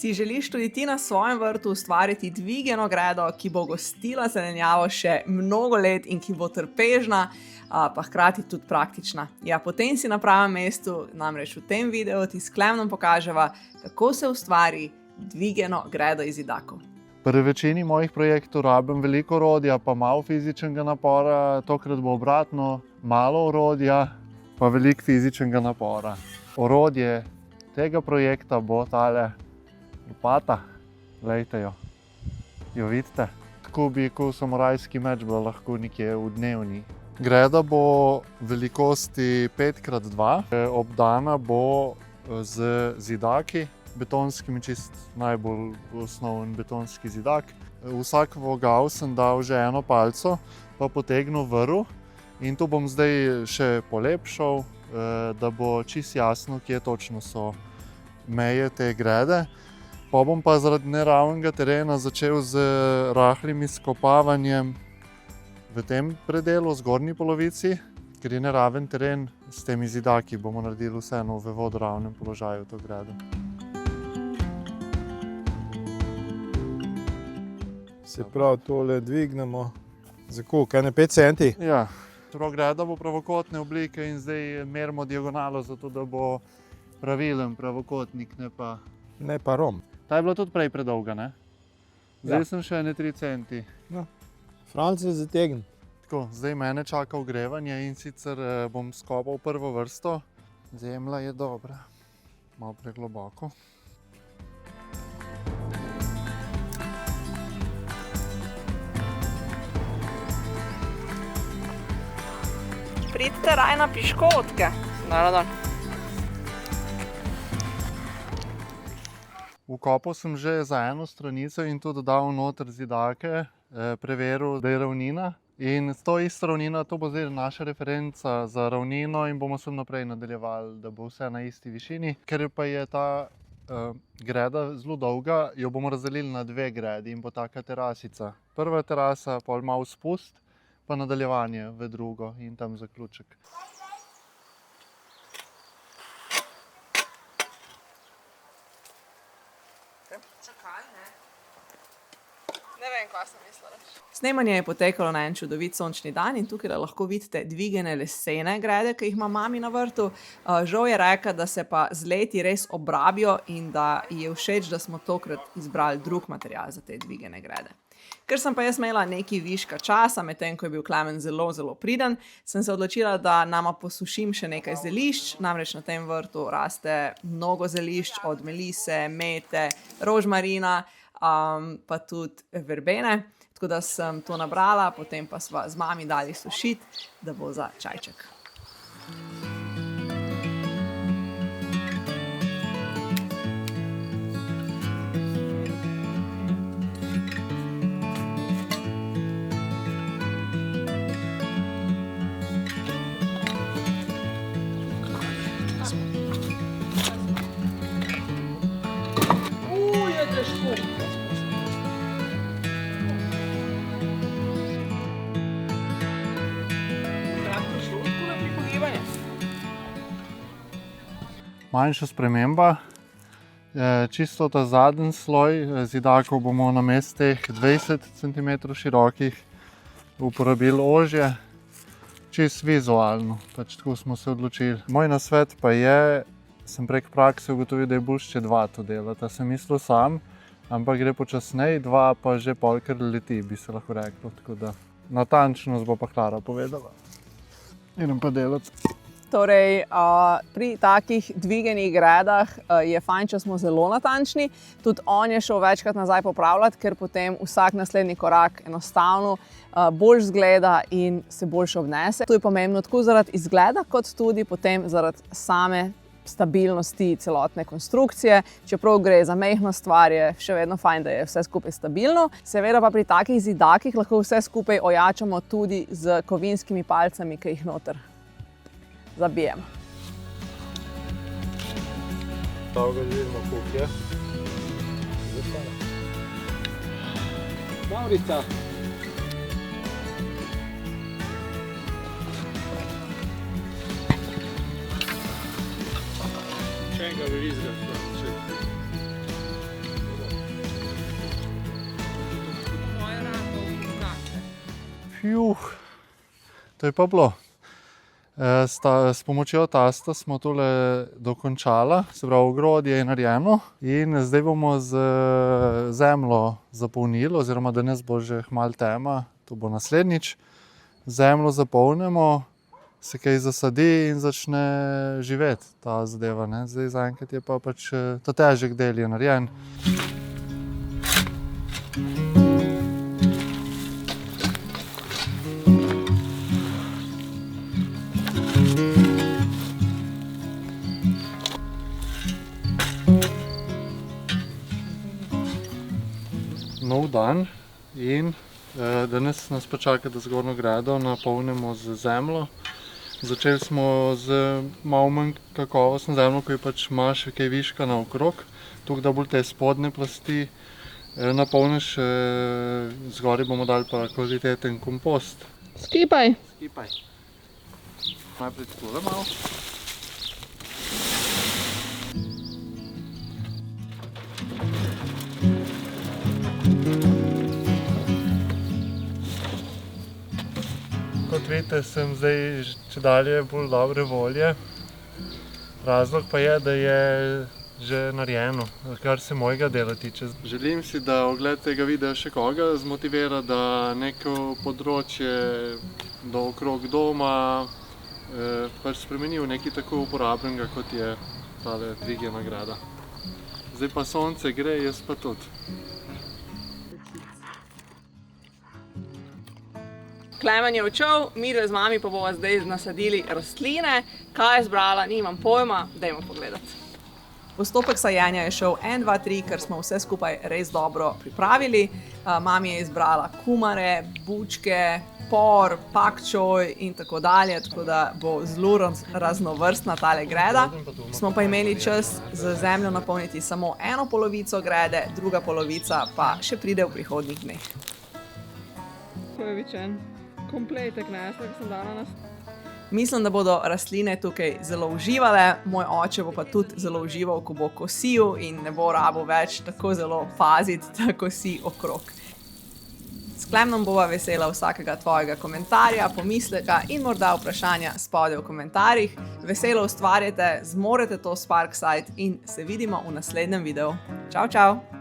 Si želiš tudi ti na svojem vrtu ustvariti dvigeno gredo, ki bo gostila zelenjavo še mnogo let in ki bo trpežna, pa hkrati tudi praktična? Ja, potem si na pravem mestu, namreč v tem videu ti s Klemnom pokaževa, kako se ustvari dvigeno gredo iz zidakov. Pri večini mojih projektov rabim veliko orodja, pa malo fizičnega napora, tokrat bo obratno, malo orodja, pa veliko fizičnega napora. Orodje tega projekta bo tale lopata, glejte jo, jo vidite? Tako bi kot samurajski meč bila lahko nekje v dnevni. Greda bo velikosti 5x2, obdana bo z zidaki, betonskimi, čist najbolj osnoven betonski zidak. Vsak vogal sem dal že eno palco, pa potegnil vrv in to bom zdaj še polepšal, da bo čisto jasno, kje točno so meje te grede. Pa bom pa zaradi neravnega terena začel z rahlim izkopavanjem v tem predelu, v zgornji polovici, ker je neraven teren. S temi zidaki bomo naredili vseeno v vodoravnem položaju to gredo. Se pravi, tole dvignemo za koliko, 5 centi? Ja, greda bo pravokotne oblike in zdaj merimo diagonalo, zato da bo pravilen pravokotnik, Ne pa rom. Ta je bila tudi prej predolga, ne? Zdaj sem še 3 centi. No. Franc je zategn. Tako, zdaj mene čaka ogrevanje in sicer bom skopal prvo vrsto. Zemlja je dobra, malo pregloboko. Pridite raj na piškotke. Vkopal sem že za eno stranico in tudi dal noter zidake, preveril, da je ravnina. In s to isto ravnino, to bo zdaj naša referenca za ravnino in bomo sem naprej nadaljevali, da bo vse na isti višini. Ker pa je ta greda zelo dolga, jo bomo razdelili na 2 gredi in bo taka terasica. Prva terasa, pol malo spust, pa nadaljevanje v drugo in tam zaključek. Ne vem, kaj sem mislila. Snemanje je potekalo na en čudovit sončni dan in tukaj lahko vidite dvigane lesene grede, ki jih ima mami na vrtu. Žal je rekla, da se pa z leti res obrabijo in da ji je všeč, da smo tokrat izbrali drug material za te dvigane grede. Ker sem pa jaz imela nekaj viška časa, medtem ko je bil Klemen zelo, zelo priden, sem se odločila, da nama posušim še nekaj zelišč. Namreč na tem vrtu raste mnogo zelišč, od melise, mete, rožmarina, pa tudi verbene. Tako da sem to nabrala, potem pa sva z mami dali sušiti, da bo za čajček. Je težko. Manjša sprememba. Čisto ta zadnji sloj zidakov bomo namesto teh 20 cm širokih uporabili ožje, čisto vizualno, pač tako smo se odločili. Moj nasvet pa je, sem prek prakse ugotovil, da je boljše, če 2 to delata. Sem mislil sam, ampak gre počasneje, 2 pa že polkar leti, bi se lahko reklo. Tako da natančnost bo pa Klara povedala. Idem pa delati. Torej, pri takih dvigenih gredah je fajn, če smo zelo natančni. Tudi on je šel večkrat nazaj popravljati, ker potem vsak naslednji korak enostavno bolj zgleda in se boljše obnese. To je pomembno tako zaradi izgleda, kot tudi potem zaradi same stabilnosti celotne konstrukcije. Čeprav gre za majhno stvar, je še vedno fajn, da je vse skupaj stabilno. Seveda pa pri takih zidakih lahko vse skupaj ojačamo tudi z kovinskimi palcami, ki jih noter zabijemo. Tako ga vidimo, koliko je. Maurica. Še enega verizga. To je pa bilo. S pomočjo tasta smo tole dokončala, se pravi, ogrodje je narejeno in zdaj bomo z zemljo zapolnili, oziroma danes bo že kmalu tema, to bo naslednjič. Zemljo zapolnimo, se kaj zasadi in začne živeti ta zadeva, ne. Zdaj zaenkrat je pa pač ta težek del je narejen. Nov dan in danes nas pa čaka, da zgornjo gredo napolnimo z zemljo. Začeli smo z malo manj kakovostno zemljo, ko je pač ima še kaj viška naokrog, tako da bolj te spodnje plasti napolniš, zgoraj bomo dali pa kvaliteten kompost. Skipaj. Najprej tole malo. Kot vidite, sem zdaj čedalje bolj dobre volje. Razlog pa je, da je že narejeno, kar se mojega dela tiče. Želim si, da ogled tega videa še koga zmotivira, da neko področje do okrog doma pač spremeni v nekaj tako uporabnega, kot je tale dvigana greda. Zdaj pa sonce gre, jaz pa tudi. Klemen je odšel, midve z mami pa bova zdaj nasadili rastline. Kaj je zbrala, nimam pojma, dajmo pogledati. Postopek sajenja je šel 1, 2, 3, ker smo vse skupaj res dobro pripravili. Mami je izbrala kumare, bučke, por, pak čoj in tako dalje, tako da bo zelo raznovrstna tale greda. Smo pa imeli čas z zemljo napolniti samo eno polovico grede, druga polovica pa še pride v prihodnjih dneh. Prvičen. Kompletek nesla, ki sem dala nas. Mislim, da bodo rastline tukaj zelo uživale, moj oče bo pa tudi zelo užival, ko bo kosil in ne bo rabo več tako zelo paziti, da kosi okrog. S Klemnom bova vesela vsakega tvojega komentarja, pomisleka in morda vprašanja spodaj v komentarjih. Veselo ustvarjate, zmorete to Sparkside in se vidimo v naslednjem videu. Čau, čau!